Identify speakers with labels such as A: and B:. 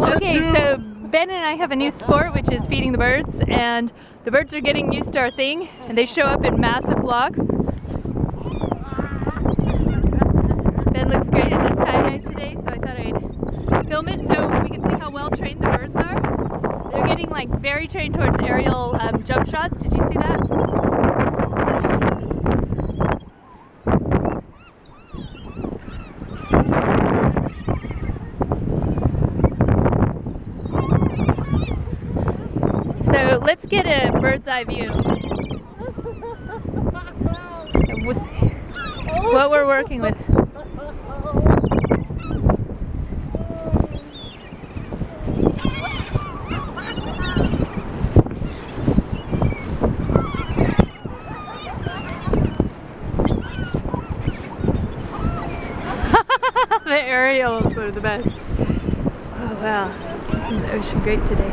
A: Okay, so Ben and I have a new sport, which is feeding the birds, and the birds are getting used to our thing, and they show up in massive flocks. Ben looks great in this tie-dye today, so I thought I'd film it so we can see how well trained the birds are. They're getting like very trained towards aerial jump shots. Did you see that? So let's get a bird's eye view of what we're working with. The aerials are the best. Oh wow, isn't the ocean great today?